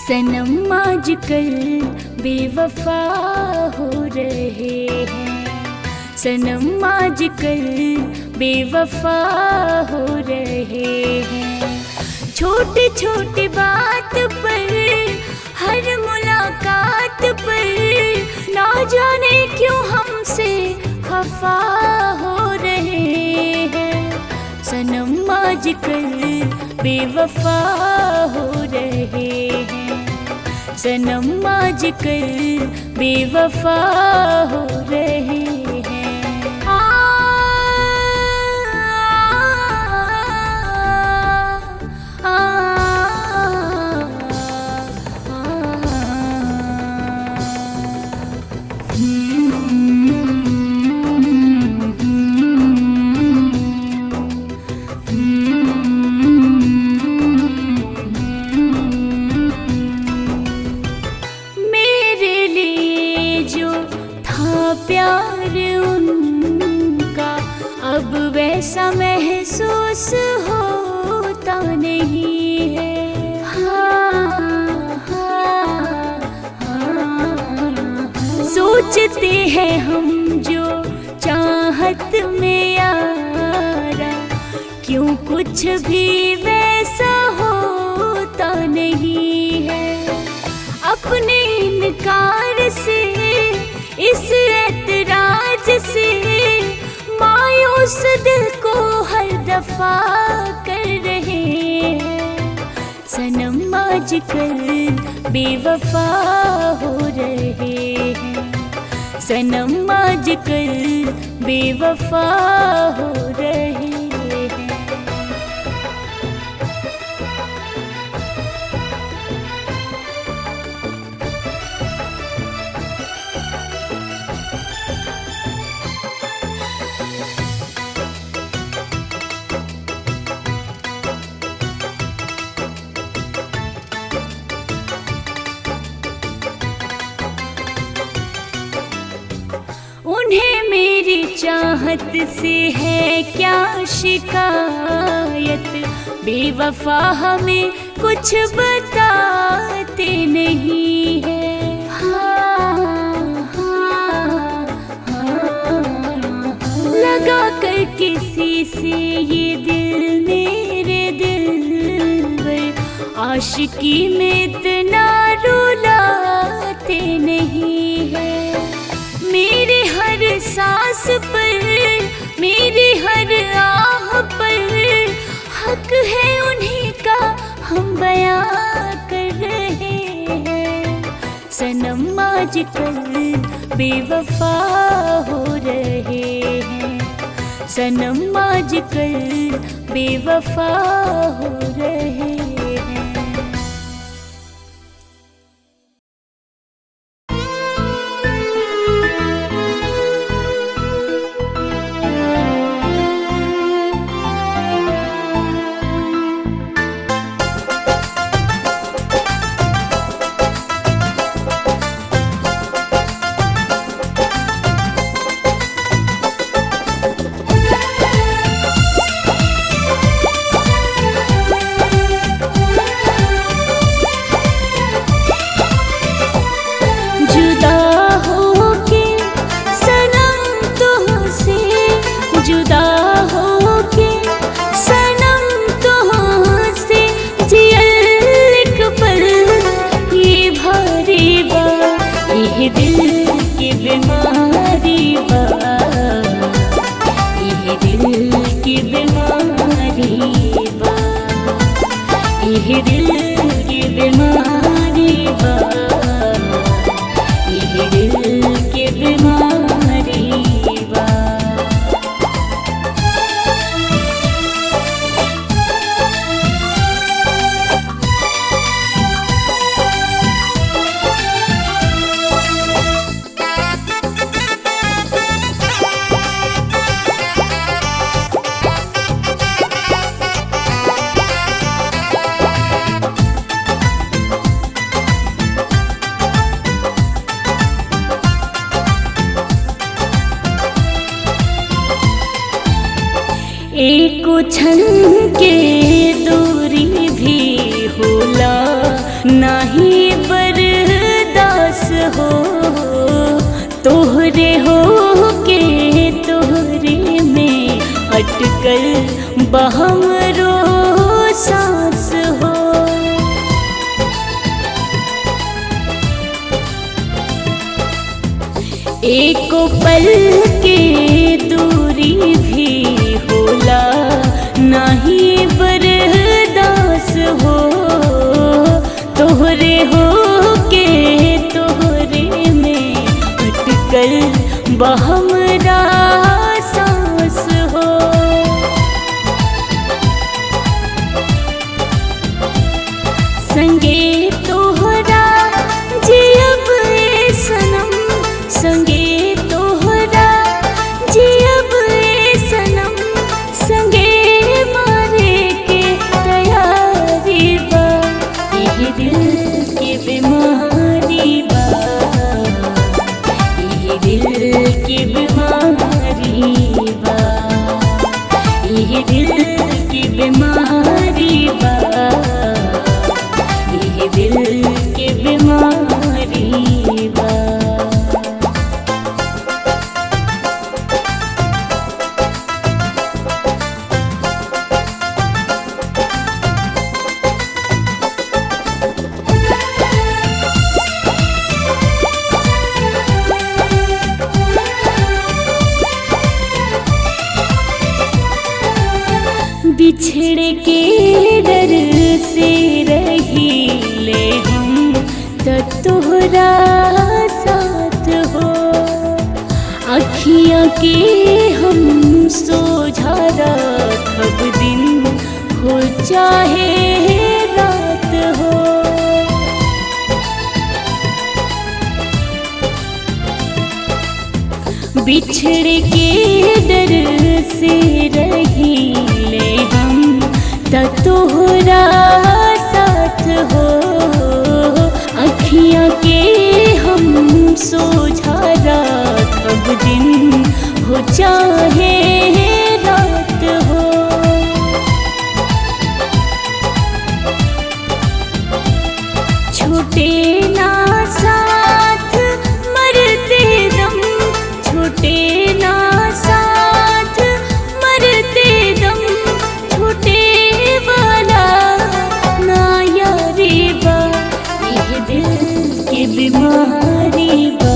सनम आजकल बेवफा हो रहे हैं, सनम आजकल बेवफा हो रहे हैं। छोटी छोटी बात पर, हर मुलाकात पर ना जाने क्यों हमसे खफा हो रहे हैं। सनम आजकल बेवफा हो रहे हैं, सनम आजकल बेवफा हो रहे हैं। प्यार उनका अब वैसा महसूस होता नहीं है। सोचते हैं हम जो चाहत में यारा, क्यों कुछ भी वैसा होता नहीं है। अपने इनकार से, इस ऐतराज से मायूस दिल को हर दफा कर रहे हैं। सनम आजकल बेवफा हो रहे हैं, सनम आजकल बेवफा हो रहे हैं। उन्हें मेरी चाहत से है क्या शिकायत, बेवफा हमें कुछ बताते नहीं है। लगा कर किसी से ये दिल मेरे दिल पर, आशिकी में इतना रुलाते नहीं है। मेरे हर सांस पर, मेरी हर आह पर हक है उन्हीं का, हम बयां कर रहे हैं। सनम आजकल बेवफा हो रहे हैं, सनम आजकल बेवफा हो रहे हैं। ये दिल की बीमारी बा, ये दिल की बीमारी बा, ये दिल की बीमारी बा, ये दिल की बीमारी बा। एक क्षण के दूरी भी होला नहीं। तोहरे हो के तोहरे में अटकल बहमरो सांस हो। एको पल के दूरी भी होला नहीं बर्दास हो। तोहरे हो के तोहरे में अटकल बहमरा सांस हो। संगे तोहरा जियब ए सनम, संगे तोहरा जियब ए सनम, संगे मारे के तैयारी बा। यही दिल की बीमारी बा, यही दिल की बीमारी बा, यही दिल की बीमारी बा, यही दिल की बीमारी बा। बिछड़ के डर से रही ले हम त तोहरा साथ हो। अखियाँ के हम सोझा रखब दिन हो चाहे रात हो। बिछड़ के डर से रही ले हम त तोहरा साथ हो। अखियाँ के हम सोझा रखब दिन हो चाहे रात हो। छूटे ना साथ मरते दम, छूटे ना साथ मरते दम, छूटे वाला ना यारी बा। यह दिल की बीमारी बा,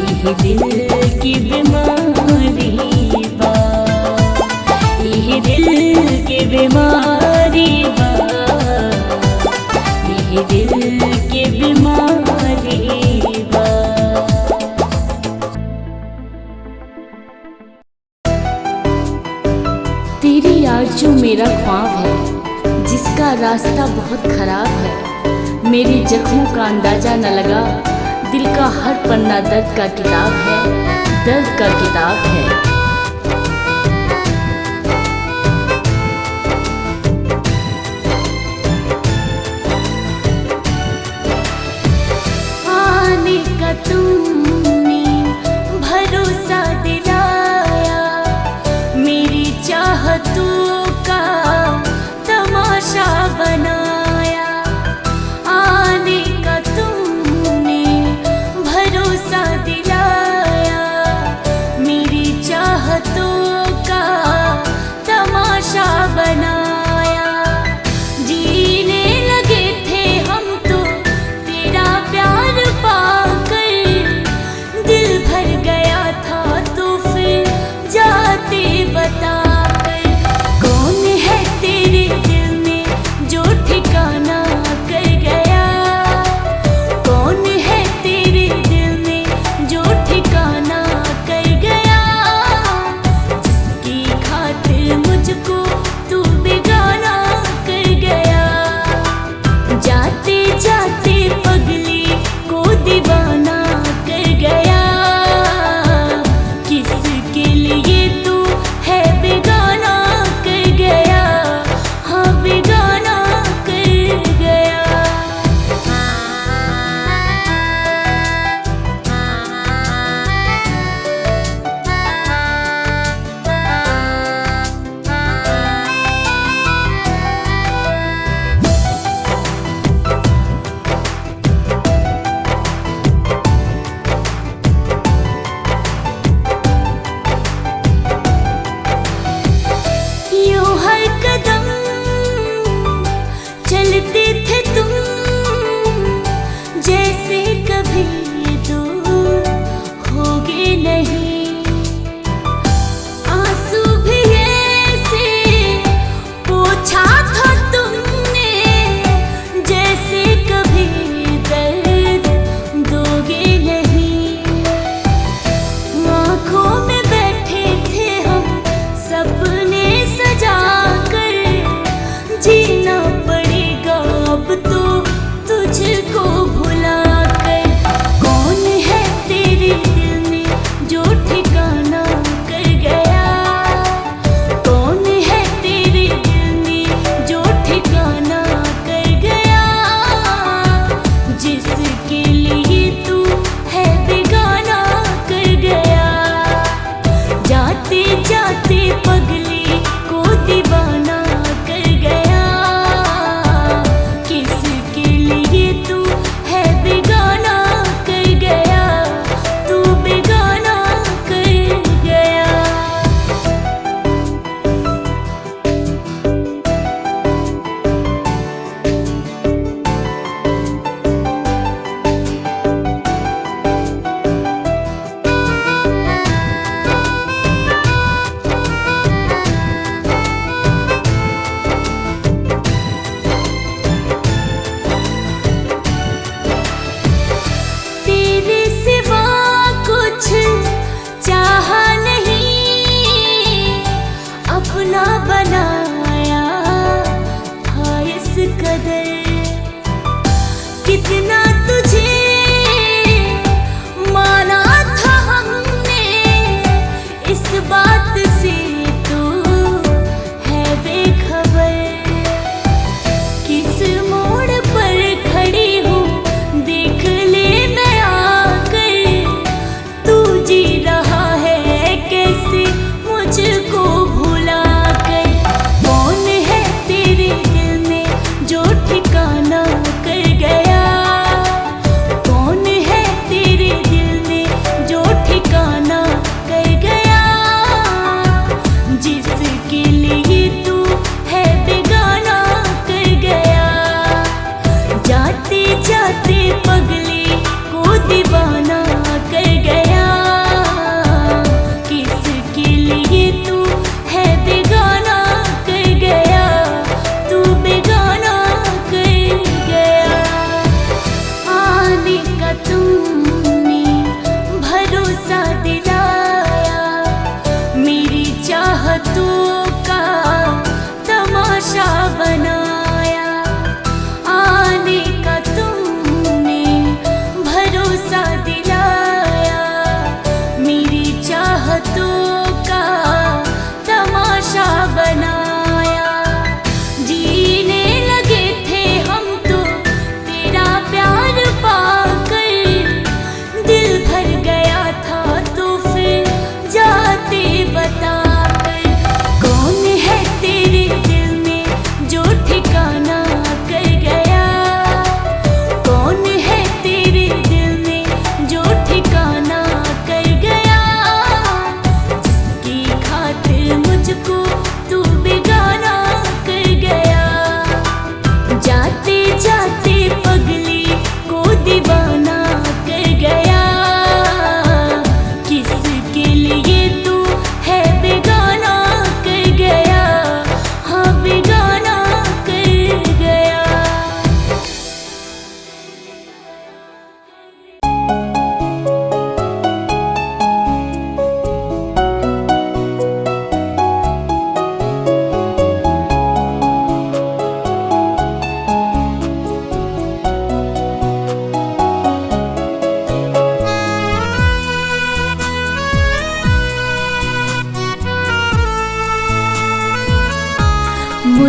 यह दिल की बीमारी बा, यह दिल की बीमारी बा, यह दिल की बीमारी बा। तेरी आरज़ू मेरा ख्वाब है, जिसका रास्ता बहुत खराब है। मेरे जख्मों का अंदाजा न लगा, दिल का हर पन्ना दर्द का किताब है, दर्द का किताब है। आने का तुमने भरोसा दिलाया, मेरी चाहतों का तमाशा बनाया। आने का तुमने भरोसा दिलाया, मेरी चाहतों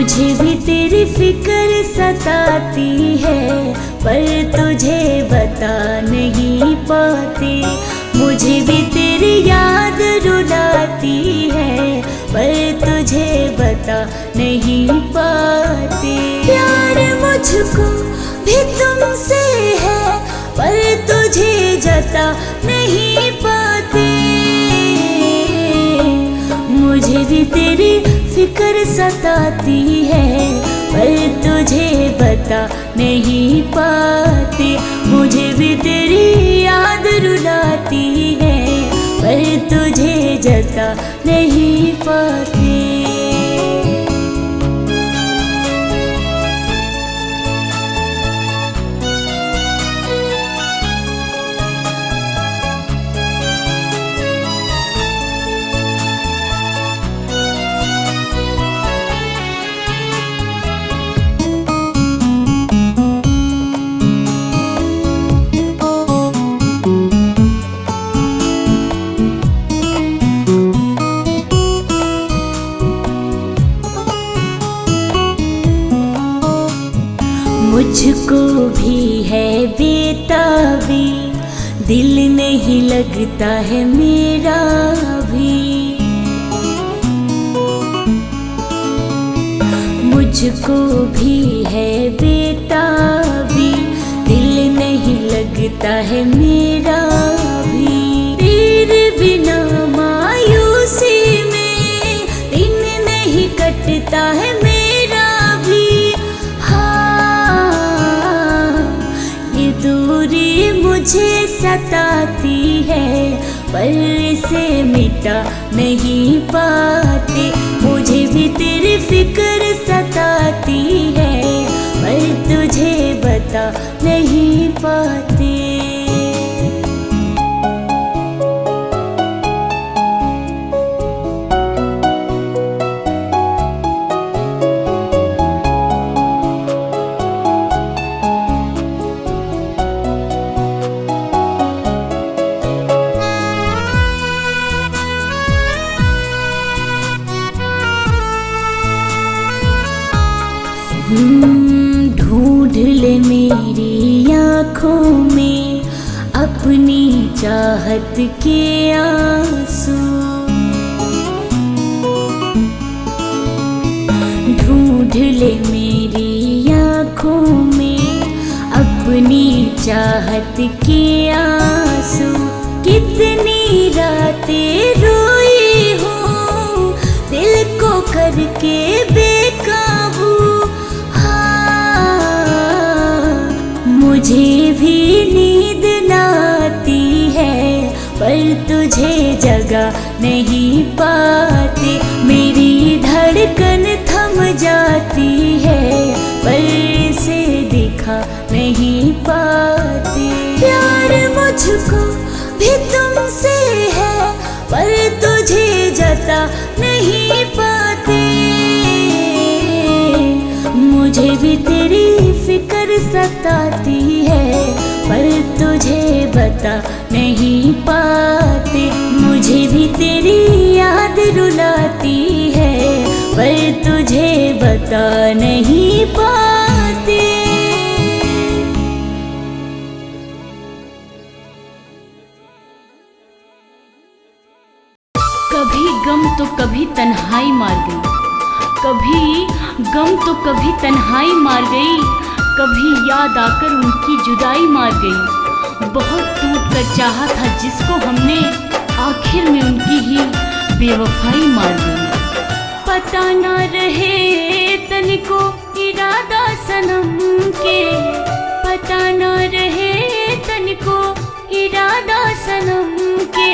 मुझे भी तेरी फिक्र सताती है, पर तुझे बता नहीं पाती। मुझे भी तेरी याद रुलाती है, पर तुझे बता नहीं पाती। प्यार मुझको भी तुमसे है, पर तुझे जता नहीं पाती। मुझे भी तेरी फिक्र सताती है, पर तुझे बता नहीं पाती। मुझे भी तेरी याद रुलाती है, पर तुझे जता नहीं पाती। मुझको भी है बेताबी, दिल नहीं लगता है मेरा भी। मुझको भी है बेताबी, दिल नहीं लगता है मेरा भी। तेरे बिना मायूसी में दिन नहीं कटता है मेरा भी। दूरी मुझे सताती है, पर इसे मिटा नहीं पाती। मुझे भी तेरी फिक्र सताती है, पर तुझे बता नहीं पाती। ढूंढ ले मेरी आँखों में अपनी चाहत के आंसू। ढूंढ ले मेरी आँखों में अपनी चाहत के आंसू। कितनी रातें रोई हूँ दिल को करके बेकाबू। मुझे भी नींद न आती है, पर तुझे जगा नहीं पाती। मेरी धड़कन थम जाती है, पर इसे दिखा नहीं पाती। प्यार मुझको भी तुमसे है, पर तुझे जता नहीं पाती। मुझे भी तेरी फिक्र सताती है, पर तुझे बता नहीं पाती। मुझे भी तेरी याद रुलाती है, पर तुझे बता नहीं पाती। कभी गम तो कभी तन्हाई मार गई, कभी गम तो कभी तन्हाई मार गई। कभी याद आकर उनकी जुदाई मार गई। बहुत टूट कर चाहा था जिसको हमने, आखिर में उनकी ही बेवफाई मार गई। पता ना रहे तनिको इरादा सनम के, पता ना रहे तनिको इरादा सनम के।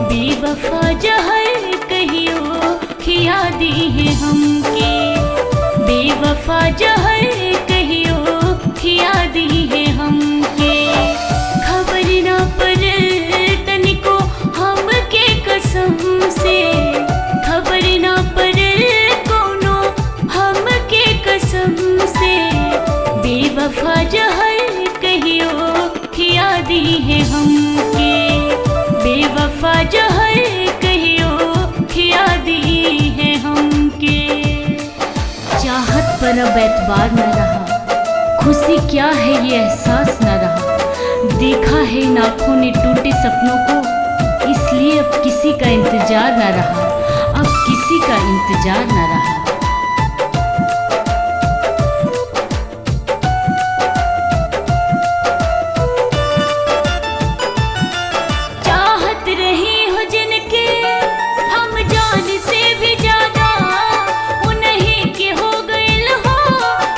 बेवफा जहर कहियो खिया दी है हमके, बेवफा जहर कहियो खिया दी है हमके। खबर ना पर तनिको हमके कसम से, खबर ना पर कोनो हमके कसम से। बेवफा जहर कहियो खिया दी है हमके, बेवफा जहर कहियो खिया दी है हमके। पर अब एतबार न रहा, खुशी क्या है ये एहसास न रहा। देखा है इन आँखों ने टूटे सपनों को, इसलिए अब किसी का इंतजार न रहा, अब किसी का इंतजार न रहा। चाहत रही हो जिनके हम जान से भी ज्यादा, उन्हीं के हो गइल हो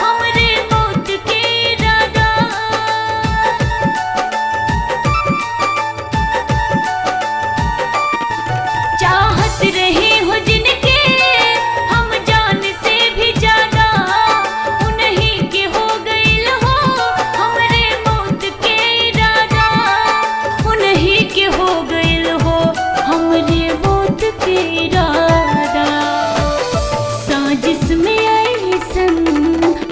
हमरे मौत के इरादा। चाहत रही हो जिनके हम जान से भी ज्यादा, उन्हीं के हो गइल हो हमरे मौत के इरादा। उन्हीं के हो गइल हो हमरे मौत के इरादा। साजिश में ऐसन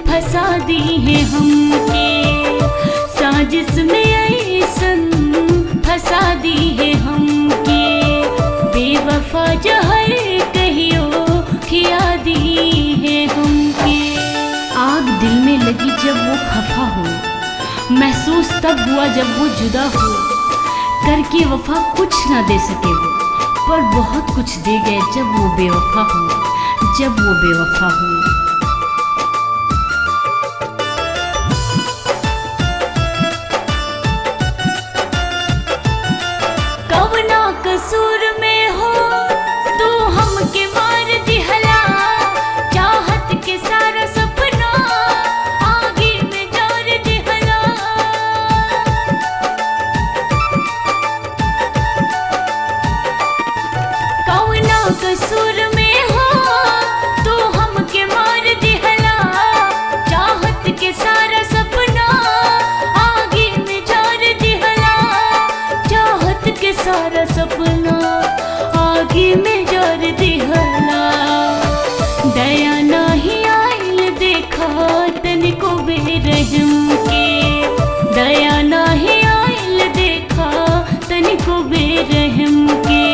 फंसा दी है हमके, साजिश में ऐसन फंसा दी है हमके। बेवफा जहर कहियो खिया दी है हमके। आग दिल में लगी जब वो खफा हो, महसूस तब हुआ जब वो जुदा हो। करके वफा कुछ ना दे सके वो, पर बहुत कुछ दे गए जब वो बेवफा हो, जब वो बेवफा हो। कवना कसूर में हो तू हमके मार दिहला, चाहत के सारा सपना आगे में जार दिहला। कवना कसूर में हो तू हमके मार दिहला, चाहत के सारा सपना आगे में जार दिहला। चाहत के सारा सपना आगे में जार दिहला। दया नाही आइल देखा तनिको बेरहम के, दया नाही आइल देखा तनिको बेरहम के।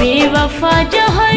बेवफा जहर